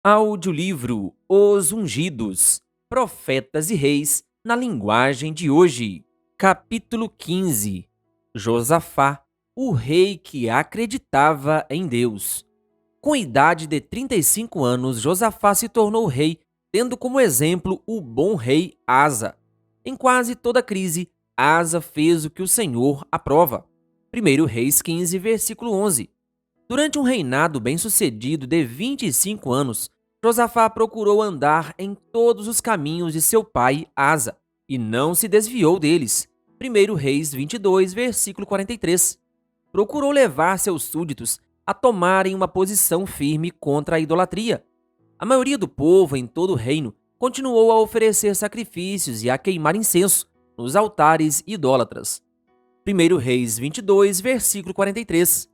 Audiolivro Os Ungidos, Profetas e Reis na linguagem de hoje. Capítulo 15. Josafá, o rei que acreditava em Deus. Com idade de 35 anos, Josafá se tornou rei, tendo como exemplo o bom rei Asa. Em quase toda crise, Asa fez o que o Senhor aprova. 1 Reis 15, versículo 11. Durante um reinado bem-sucedido de 25 anos, Josafá procurou andar em todos os caminhos de seu pai Asa, e não se desviou deles. 1 Reis 22, versículo 43. Procurou levar seus súditos a tomarem uma posição firme contra a idolatria. A maioria do povo em todo o reino continuou a oferecer sacrifícios e a queimar incenso nos altares idólatras. 1 Reis 22, versículo 43.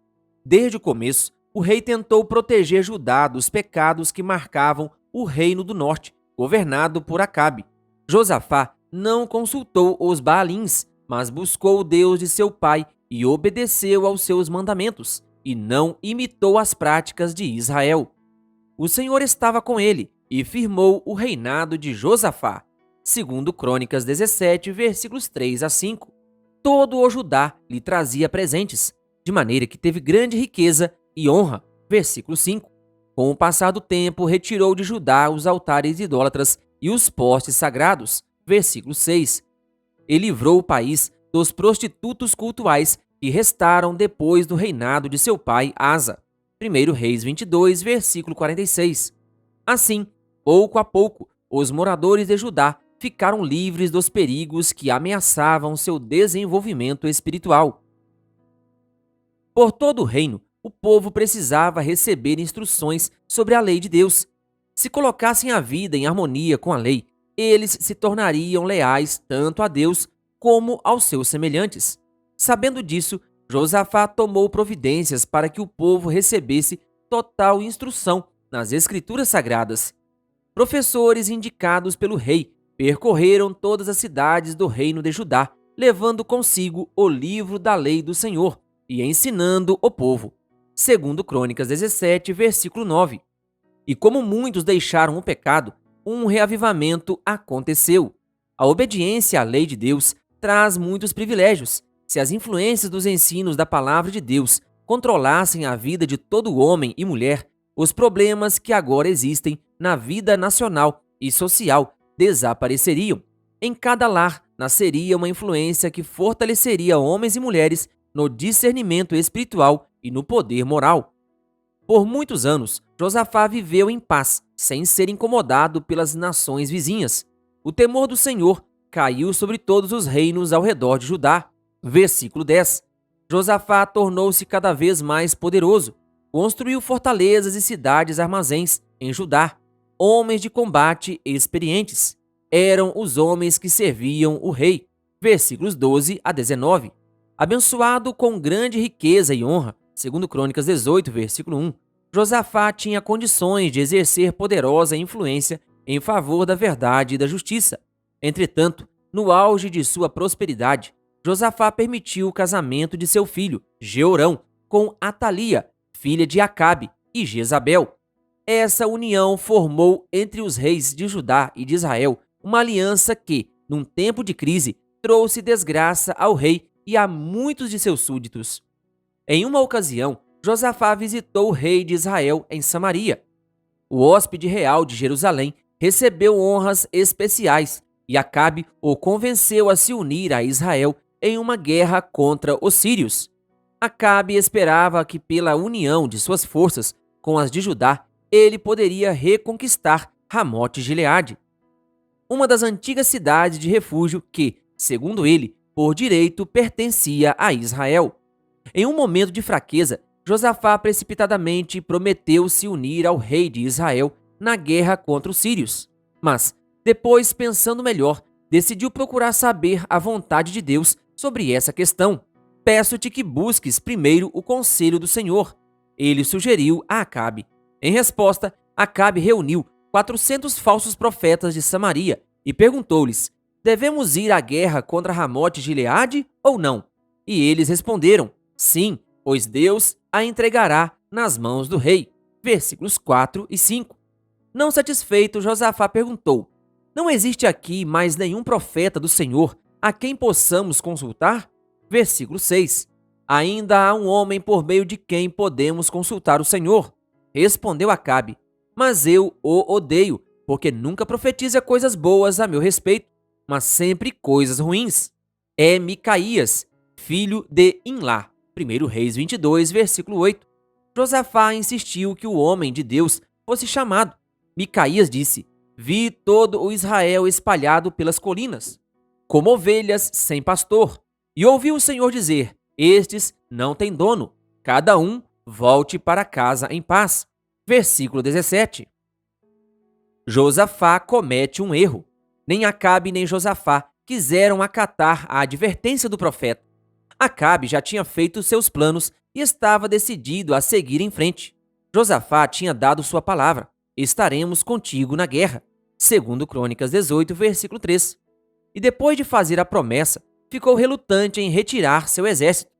Desde o começo, o rei tentou proteger Judá dos pecados que marcavam o reino do norte, governado por Acabe. Josafá não consultou os Baalins, mas buscou o Deus de seu pai e obedeceu aos seus mandamentos, e não imitou as práticas de Israel. O Senhor estava com ele e firmou o reinado de Josafá. Segundo Crônicas 17, versículos 3 a 5. Todo o Judá lhe trazia presentes, de maneira que teve grande riqueza e honra. Versículo 5. Com o passar do tempo, retirou de Judá os altares idólatras e os postes sagrados. Versículo 6. E livrou o país dos prostitutos cultuais que restaram depois do reinado de seu pai Asa. 1 Reis 22, versículo 46. Assim, pouco a pouco, os moradores de Judá ficaram livres dos perigos que ameaçavam seu desenvolvimento espiritual. Por todo o reino, o povo precisava receber instruções sobre a lei de Deus. Se colocassem a vida em harmonia com a lei, eles se tornariam leais tanto a Deus como aos seus semelhantes. Sabendo disso, Josafá tomou providências para que o povo recebesse total instrução nas Escrituras Sagradas. Professores indicados pelo rei percorreram todas as cidades do reino de Judá, levando consigo o livro da lei do Senhor e ensinando o povo. Segundo Crônicas 17, versículo 9. E como muitos deixaram o pecado, um reavivamento aconteceu. A obediência à lei de Deus traz muitos privilégios. Se as influências dos ensinos da palavra de Deus controlassem a vida de todo homem e mulher, os problemas que agora existem na vida nacional e social desapareceriam. Em cada lar nasceria uma influência que fortaleceria homens e mulheres no discernimento espiritual e no poder moral. Por muitos anos, Josafá viveu em paz, sem ser incomodado pelas nações vizinhas. O temor do Senhor caiu sobre todos os reinos ao redor de Judá. Versículo 10. Josafá tornou-se cada vez mais poderoso. Construiu fortalezas e cidades armazéns em Judá. Homens de combate experientes eram os homens que serviam o rei. Versículos 12 a 19. Abençoado com grande riqueza e honra, segundo Crônicas 18, versículo 1, Josafá tinha condições de exercer poderosa influência em favor da verdade e da justiça. Entretanto, no auge de sua prosperidade, Josafá permitiu o casamento de seu filho, Jeorão, com Atalia, filha de Acabe, e Jezabel. Essa união formou entre os reis de Judá e de Israel uma aliança que, num tempo de crise, trouxe desgraça ao rei e a muitos de seus súditos. Em uma ocasião, Josafá visitou o rei de Israel em Samaria. O hóspede real de Jerusalém recebeu honras especiais e Acabe o convenceu a se unir a Israel em uma guerra contra os sírios. Acabe esperava que, pela união de suas forças com as de Judá, ele poderia reconquistar Ramote-Gileade, uma das antigas cidades de refúgio que, segundo ele, por direito pertencia a Israel. Em um momento de fraqueza, Josafá precipitadamente prometeu se unir ao rei de Israel na guerra contra os sírios. Mas, depois, pensando melhor, decidiu procurar saber a vontade de Deus sobre essa questão. Peço-te que busques primeiro o conselho do Senhor, ele sugeriu a Acabe. Em resposta, Acabe reuniu 400 falsos profetas de Samaria e perguntou-lhes: devemos ir à guerra contra Ramote-Gileade ou não? E eles responderam: sim, pois Deus a entregará nas mãos do rei. Versículos 4 e 5. Não satisfeito, Josafá perguntou: Não existe aqui mais nenhum profeta do Senhor a quem possamos consultar? Versículo 6. Ainda há um homem por meio de quem podemos consultar o Senhor. Respondeu Acabe: Mas eu o odeio, porque nunca profetiza coisas boas a meu respeito, mas sempre coisas ruins. É Micaías, filho de Imlá. 1 Reis 22, versículo 8. Josafá insistiu que o homem de Deus fosse chamado. Micaías disse: Vi todo o Israel espalhado pelas colinas, como ovelhas sem pastor. E ouvi o Senhor dizer: Estes não têm dono, cada um volte para casa em paz. Versículo 17. Josafá comete um erro. Nem Acabe nem Josafá quiseram acatar a advertência do profeta. Acabe já tinha feito seus planos e estava decidido a seguir em frente. Josafá tinha dado sua palavra: Estaremos contigo na guerra. Segundo Crônicas 18, versículo 3. E depois de fazer a promessa, ficou relutante em retirar seu exército.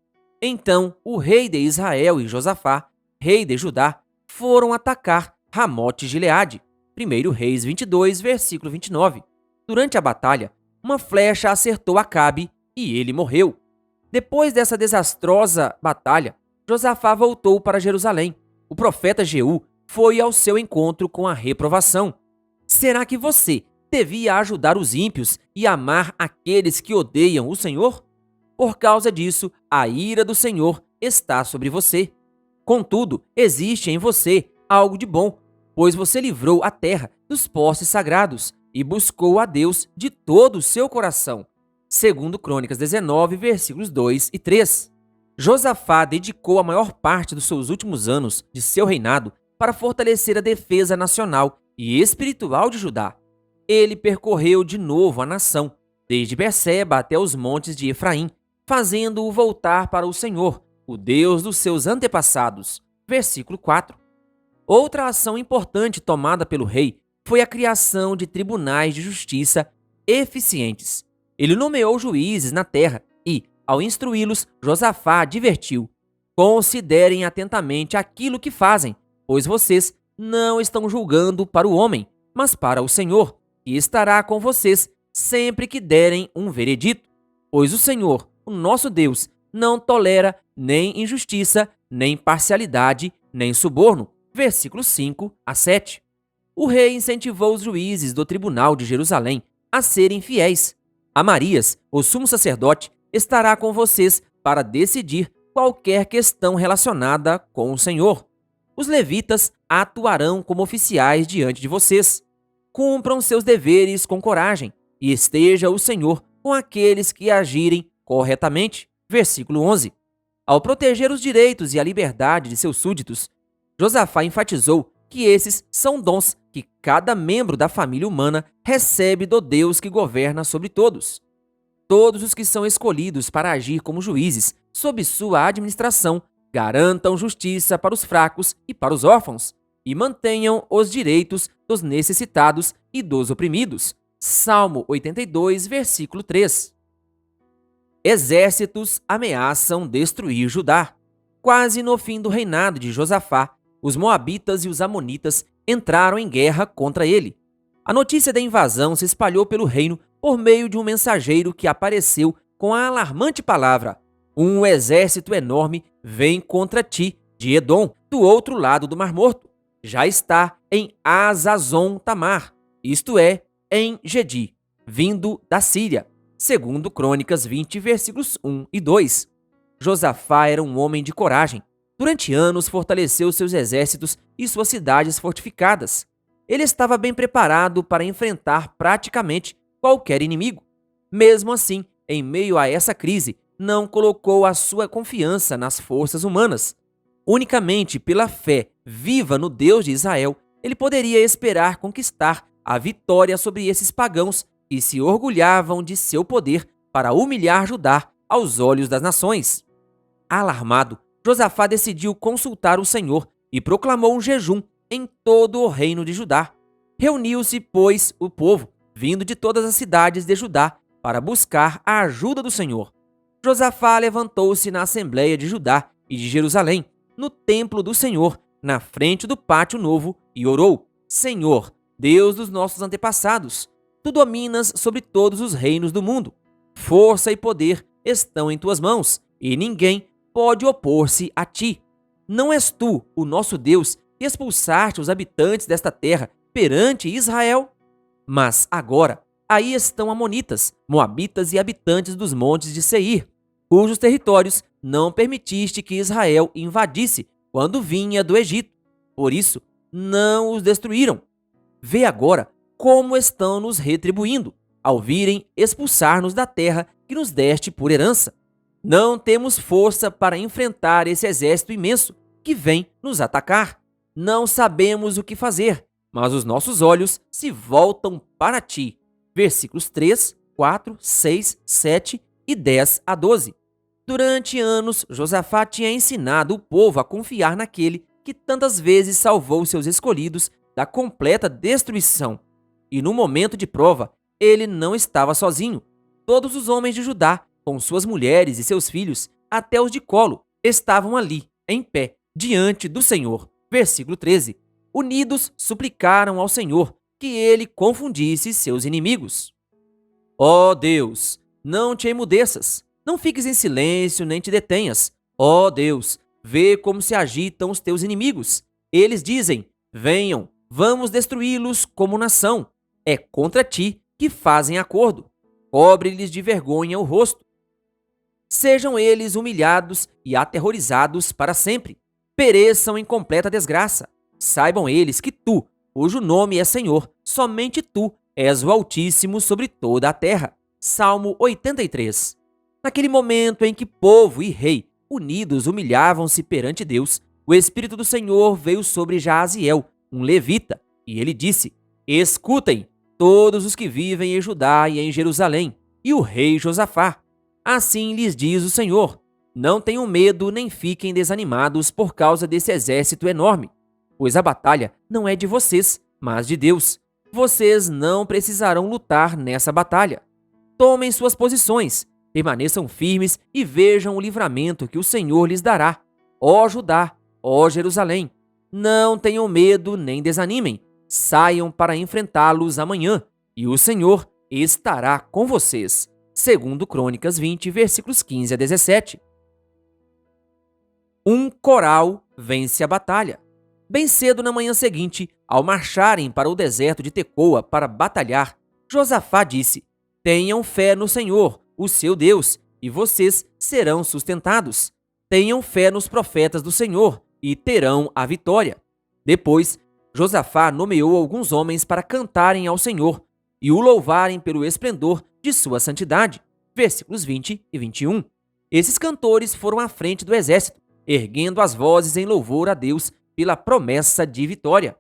Então, o rei de Israel e Josafá, rei de Judá, foram atacar Ramote-Gileade. 1 Reis 22, versículo 29. Durante a batalha, uma flecha acertou Acabe e ele morreu. Depois dessa desastrosa batalha, Josafá voltou para Jerusalém. O profeta Jeú foi ao seu encontro com a reprovação. Será que você devia ajudar os ímpios e amar aqueles que odeiam o Senhor? Por causa disso, a ira do Senhor está sobre você. Contudo, existe em você algo de bom, pois você livrou a terra dos postes sagrados e buscou a Deus de todo o seu coração. Segundo Crônicas 19, versículos 2 e 3. Josafá dedicou a maior parte dos seus últimos anos de seu reinado para fortalecer a defesa nacional e espiritual de Judá. Ele percorreu de novo a nação, desde Berseba até os montes de Efraim, fazendo-o voltar para o Senhor, o Deus dos seus antepassados. Versículo 4. Outra ação importante tomada pelo rei foi a criação de tribunais de justiça eficientes. Ele nomeou juízes na terra e, ao instruí-los, Josafá advertiu: Considerem atentamente aquilo que fazem, pois vocês não estão julgando para o homem, mas para o Senhor, que estará com vocês sempre que derem um veredito. Pois o Senhor, o nosso Deus, não tolera nem injustiça, nem parcialidade, nem suborno. Versículos 5 a 7. O rei incentivou os juízes do tribunal de Jerusalém a serem fiéis. Amarias, o sumo sacerdote, estará com vocês para decidir qualquer questão relacionada com o Senhor. Os levitas atuarão como oficiais diante de vocês. Cumpram seus deveres com coragem e esteja o Senhor com aqueles que agirem corretamente. Versículo 11. Ao proteger os direitos e a liberdade de seus súditos, Josafá enfatizou que esses são dons que cada membro da família humana recebe do Deus que governa sobre todos. Todos os que são escolhidos para agir como juízes sob sua administração garantam justiça para os fracos e para os órfãos e mantenham os direitos dos necessitados e dos oprimidos. Salmo 82, versículo 3. Exércitos ameaçam destruir Judá. Quase no fim do reinado de Josafá, os moabitas e os amonitas entraram em guerra contra ele. A notícia da invasão se espalhou pelo reino por meio de um mensageiro que apareceu com a alarmante palavra: Um exército enorme vem contra ti, de Edom, do outro lado do Mar Morto. Já está em Azazon Tamar, isto é, em Gedi, vindo da Síria. Segundo Crônicas 20, versículos 1 e 2. Josafá era um homem de coragem. Durante anos fortaleceu seus exércitos e suas cidades fortificadas. Ele estava bem preparado para enfrentar praticamente qualquer inimigo. Mesmo assim, em meio a essa crise, não colocou a sua confiança nas forças humanas. Unicamente pela fé viva no Deus de Israel, ele poderia esperar conquistar a vitória sobre esses pagãos que se orgulhavam de seu poder para humilhar Judá aos olhos das nações. Alarmado, Josafá decidiu consultar o Senhor e proclamou um jejum em todo o reino de Judá. Reuniu-se, pois, o povo, vindo de todas as cidades de Judá, para buscar a ajuda do Senhor. Josafá levantou-se na Assembleia de Judá e de Jerusalém, no templo do Senhor, na frente do pátio novo, e orou: Senhor, Deus dos nossos antepassados, tu dominas sobre todos os reinos do mundo. Força e poder estão em tuas mãos, e ninguém pode opor-se a ti. Não és tu, o nosso Deus, que expulsaste os habitantes desta terra perante Israel? Mas agora, aí estão amonitas, moabitas e habitantes dos montes de Seir, cujos territórios não permitiste que Israel invadisse quando vinha do Egito. Por isso, não os destruíram. Vê agora como estão nos retribuindo, ao virem expulsar-nos da terra que nos deste por herança. Não temos força para enfrentar esse exército imenso que vem nos atacar. Não sabemos o que fazer, mas os nossos olhos se voltam para ti. Versículos 3, 4, 6, 7 e 10 a 12. Durante anos, Josafá tinha ensinado o povo a confiar naquele que tantas vezes salvou seus escolhidos da completa destruição. E no momento de prova, ele não estava sozinho. Todos os homens de Judá, com suas mulheres e seus filhos, até os de colo, estavam ali, em pé, diante do Senhor. Versículo 13. Unidos, suplicaram ao Senhor que ele confundisse seus inimigos. Ó Deus, não te emudeças, não fiques em silêncio nem te detenhas. Ó Deus, vê como se agitam os teus inimigos. Eles dizem, venham, vamos destruí-los como nação. É contra ti que fazem acordo. Cobre-lhes de vergonha o rosto. Sejam eles humilhados e aterrorizados para sempre. Pereçam em completa desgraça. Saibam eles que tu, cujo nome é Senhor, somente tu és o Altíssimo sobre toda a terra. Salmo 83. Naquele momento em que povo e rei, unidos, humilhavam-se perante Deus, o Espírito do Senhor veio sobre Jaaziel, um levita, e ele disse, escutem, todos os que vivem em Judá e em Jerusalém, e o rei Josafá. Assim lhes diz o Senhor, não tenham medo nem fiquem desanimados por causa desse exército enorme, pois a batalha não é de vocês, mas de Deus. Vocês não precisarão lutar nessa batalha. Tomem suas posições, permaneçam firmes e vejam o livramento que o Senhor lhes dará. Ó Judá, ó Jerusalém, não tenham medo nem desanimem. Saiam para enfrentá-los amanhã, e o Senhor estará com vocês. Segundo Crônicas 20, versículos 15 a 17. Um coral vence a batalha. Bem cedo na manhã seguinte, ao marcharem para o deserto de Tecoa para batalhar, Josafá disse, tenham fé no Senhor, o seu Deus, e vocês serão sustentados. Tenham fé nos profetas do Senhor, e terão a vitória. Depois, Josafá nomeou alguns homens para cantarem ao Senhor e o louvarem pelo esplendor de sua santidade. Versículos 20 e 21. Esses cantores foram à frente do exército, erguendo as vozes em louvor a Deus pela promessa de vitória.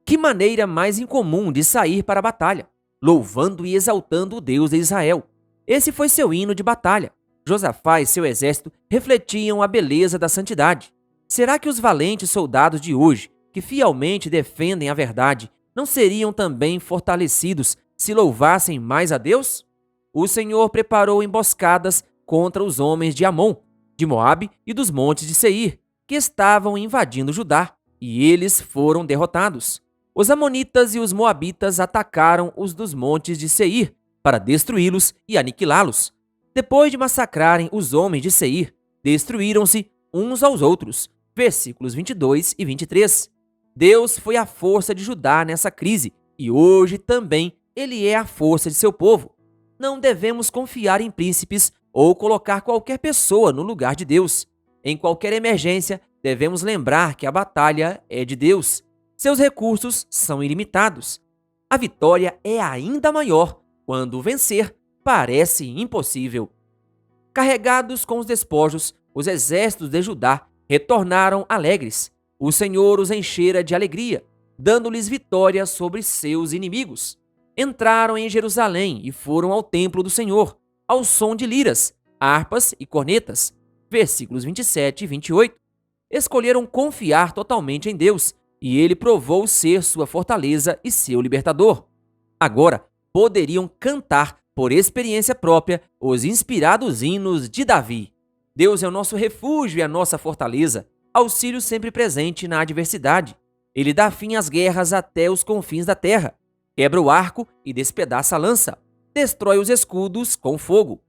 Que maneira mais incomum de sair para a batalha, louvando e exaltando o Deus de Israel. Esse foi seu hino de batalha. Josafá e seu exército refletiam a beleza da santidade. Será que os valentes soldados de hoje, que fielmente defendem a verdade, não seriam também fortalecidos se louvassem mais a Deus? O Senhor preparou emboscadas contra os homens de Amon, de Moabe e dos montes de Seir, que estavam invadindo Judá, e eles foram derrotados. Os amonitas e os moabitas atacaram os dos montes de Seir para destruí-los e aniquilá-los. Depois de massacrarem os homens de Seir, destruíram-se uns aos outros. Versículos 22 e 23. Deus foi a força de Judá nessa crise, e hoje também ele é a força de seu povo. Não devemos confiar em príncipes ou colocar qualquer pessoa no lugar de Deus. Em qualquer emergência, devemos lembrar que a batalha é de Deus. Seus recursos são ilimitados. A vitória é ainda maior quando vencer parece impossível. Carregados com os despojos, os exércitos de Judá retornaram alegres. O Senhor os enchera de alegria, dando-lhes vitória sobre seus inimigos. Entraram em Jerusalém e foram ao templo do Senhor, ao som de liras, harpas e cornetas. Versículos 27 e 28. Escolheram confiar totalmente em Deus, e ele provou ser sua fortaleza e seu libertador. Agora, poderiam cantar, por experiência própria, os inspirados hinos de Davi. Deus é o nosso refúgio e a nossa fortaleza, auxílio sempre presente na adversidade. Ele dá fim às guerras até os confins da terra, quebra o arco e despedaça a lança, destrói os escudos com fogo.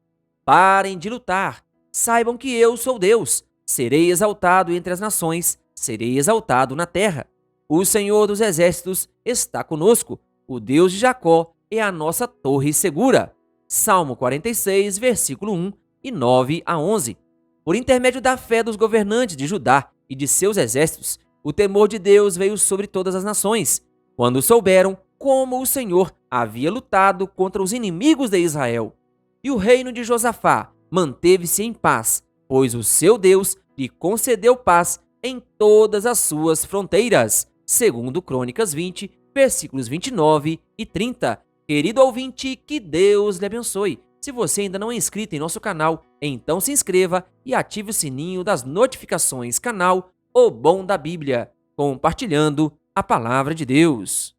Parem de lutar, saibam que eu sou Deus, serei exaltado entre as nações, serei exaltado na terra. O Senhor dos exércitos está conosco, o Deus de Jacó é a nossa torre segura. Salmo 46, versículo 1 e 9 a 11. Por intermédio da fé dos governantes de Judá e de seus exércitos, o temor de Deus veio sobre todas as nações, quando souberam como o Senhor havia lutado contra os inimigos de Israel. E o reino de Josafá manteve-se em paz, pois o seu Deus lhe concedeu paz em todas as suas fronteiras. Segundo Crônicas 20, versículos 29 e 30. Querido ouvinte, que Deus lhe abençoe. Se você ainda não é inscrito em nosso canal, então se inscreva e ative o sininho das notificações. Canal O Bom da Bíblia, compartilhando a palavra de Deus.